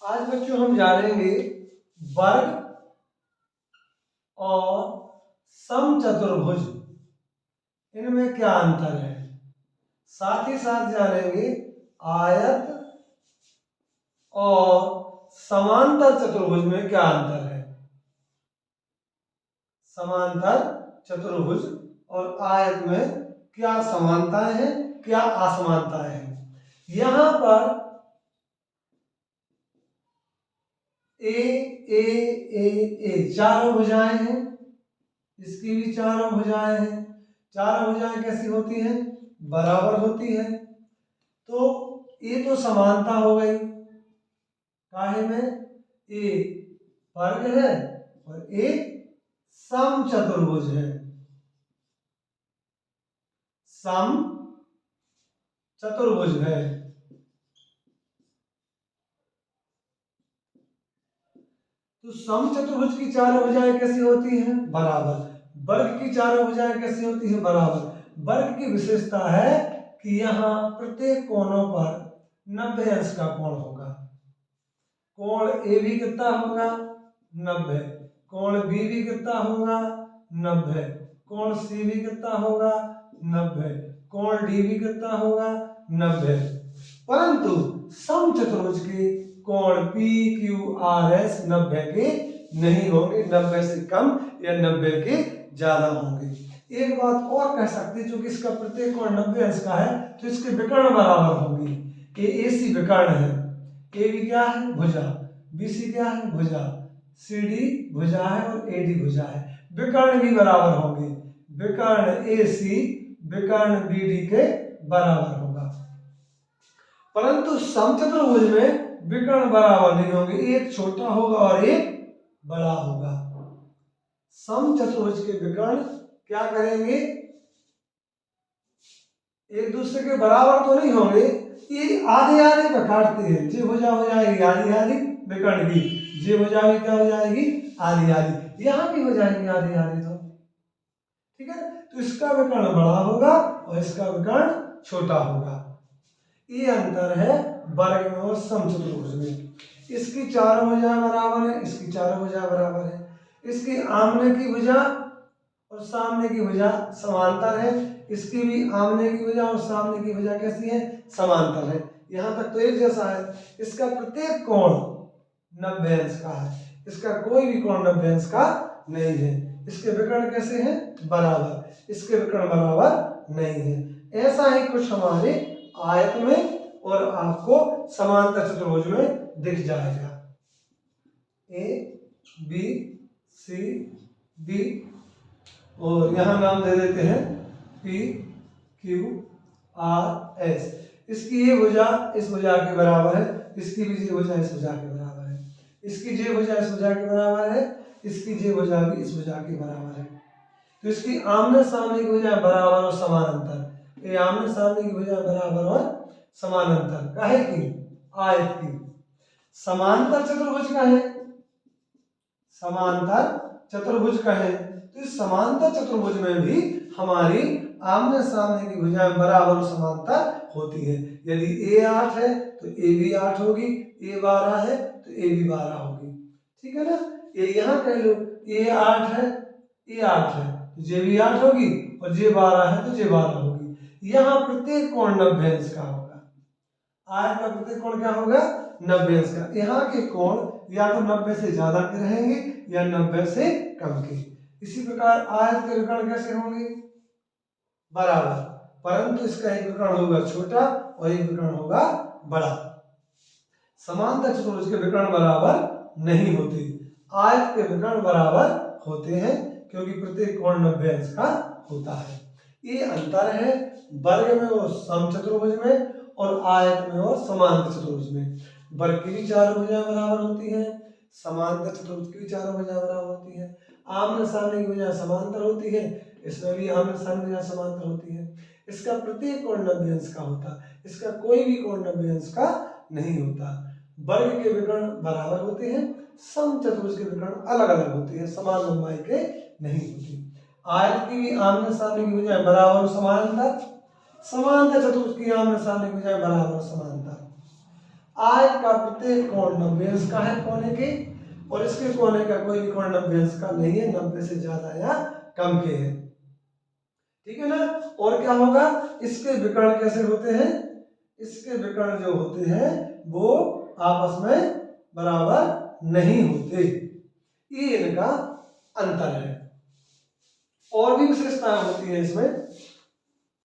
आज बच्चों हम जानेंगे वर्ग और समचतुर्भुज, इनमें क्या अंतर है। साथ ही साथ जानेंगे आयत और समांतर चतुर्भुज में क्या अंतर है। समांतर चतुर्भुज और आयत में क्या समानताएं हैं, क्या असमानताएं हैं। यहां पर ए ए ए ए चारों भुजाएं हैं, इसकी भी चारों भुजाएं हैं। चारों भुजाएं कैसी होती हैं? बराबर होती है। तो ये तो समानता हो गई, काहे में ए वर्ग है और ए समचतुर्भुज है। सम चतुर्भुज है। तो समचतुर्भुज की चारों भुजाएं कैसी होती हैं? बराबर। वर्ग की चारों भुजाएं कैसी होती हैं? बराबर। वर्ग की विशेषता है कि यहाँ प्रत्येक कोणों पर 90 अंश का कोण होगा। कोण ए भी कितना होगा? 90। कोण बी भी कितना होगा? 90। कोण सी भी कितना होगा? 90। कोण डी भी कितना होगा? 90। परंतु समचतुर्भुज के कोण पी क्यू आर एस 90 के नहीं होंगे, 90 से कम या 90 के ज्यादा होंगे। एक बात और कह सकते हैं, चूंकि इसका प्रत्येक कोण 90 अंश का है तो इसके विकर्ण बराबर होंगे। ए सी विकर्ण है, ए भी क्या है? भुजा। बी सी क्या है? भुजा। सी डी भुजा है और ए डी भुजा है। विकर्ण भी बराबर होंगे। विकर्ण ए सी विकर्ण बी डी के बराबर होगा। परंतु समचतुर्भुज में विकर्ण बराबर नहीं होंगे, एक छोटा होगा और एक बड़ा होगा। समचतुर्भुज के विकर्ण क्या करेंगे? एक दूसरे के बराबर तो नहीं होंगे, ये आधे आधे में काटते हैं। जे भुजा हो जाएगी आधी आधी, विकर्ण की जे भुजा भी क्या हो जाएगी? आधी आधी। यहां भी हो जाएगी आधी आधी। तो ठीक है, तो इसका विकर्ण बड़ा होगा और इसका विकर्ण छोटा होगा। ये अंतर है वर्ग में और समचतुर्भुज में। इसकी चारों भुजाएं बराबर है, इसकी चारों भुजाएं बराबर है। इसकी आमने की भुजा और सामने की भुजा समांतर है, इसकी भी आमने की भुजा और सामने की भुजा कैसी है? समांतर है। यहां तक तो एक जैसा है। इसका प्रत्येक कोण 90 अंश का है, इसका कोई भी कोण 90 अंश का नहीं है। इसके विकर्ण कैसे हैं? बराबर। इसके विकर्ण बराबर नहीं है। ऐसा ही कुछ हमारे आयत में और आपको समांतर चतुर्भुज में दिख जाएगा। ए बी सी डी और यहां नाम दे देते हैं पी क्यू आर एस। इसकी ये भुजा इस भुजा के बराबर है, इसकी भी ये भुजा इस भुजा के बराबर है, इसकी जे भुजा इस भुजा के बराबर है, इसकी जे भुजा भी इस भुजा के बराबर है। तो इसकी आमने सामने की भुजा बराबर और समानांतर। ये आमने सामने की भुजा बराबर और समानांतर काहे की? आयत की। समांतर चतुर्भुज का है, समांतर चतुर्भुज का है। तो इस समांतर चतुर्भुज में भी हमारी आमने सामने की भुजाएं बराबर और समांतर होती है। यदि ए 8 है तो ए भी 8 होगी, ए 12 है तो ए भी 12 होगी। ठीक है ना? ये यहां कह लो ए 8 है, ए 8 है तो जे भी 8 होगी और जे 12 है तो जे 12 होगी। यहां प्रत्येक कोण 90 अंश का होगा। आयत का प्रत्येक कोण क्या होगा? 90 अंश का। यहाँ के कोण या तो 90 से ज्यादा के रहेंगे या 90 से कम के। इसी प्रकार आयत के विकर्ण कैसे होंगे? बराबर, परंतु इसका एक विकर्ण होगा छोटा और एक विकर्ण होगा बड़ा। समांतर चतुर्भुज के विकर्ण बराबर नहीं होते, आयत के विकर्ण बराबर होते हैं क्योंकि प्रत्येक कोण 90 अंश का होता है। ये अंतर है वर्ग में और समचतुर्भुज में और आयत में और समांतर चतुर्भुज में। वर्ग की भी चारों भुजाएं बराबर होती हैं, समांतर चतुर्भुज की भी चारों भुजाएं बराबर होती हैं। आमने सामने की भुजाएं समांतर होती है, इसमें भी आमने सामने भुजाएं समांतर होती है। इसका प्रत्येक कोण 90 अंश का होता, इसका कोई भी कोण 90 अंश का नहीं होता। वर्ग के विकर्ण बराबर होते हैं, समचतुर्भुज के विकर्ण अलग अलग होते हैं, समान लंबाई के नहीं होते। आयत की भी आमने सामने की भुजाएं बराबर और समांतर, समांतर चतुर्भुज की आमने सामने की भुजाएं बराबर और समांतर। आय का प्रत्येक कोण 90 अंश का है कोने के, और इसके कोने का कोई भी कोण 90 अंश का नहीं है, 90 से ज्यादा या कम के है। ठीक है ना। और क्या होगा, इसके विकर्ण कैसे होते हैं, इसके विकर्ण जो होते हैं वो आपस में बराबर नहीं होते, ये इनका अंतर है। और भी विशेषताएं होती हैं इसमें।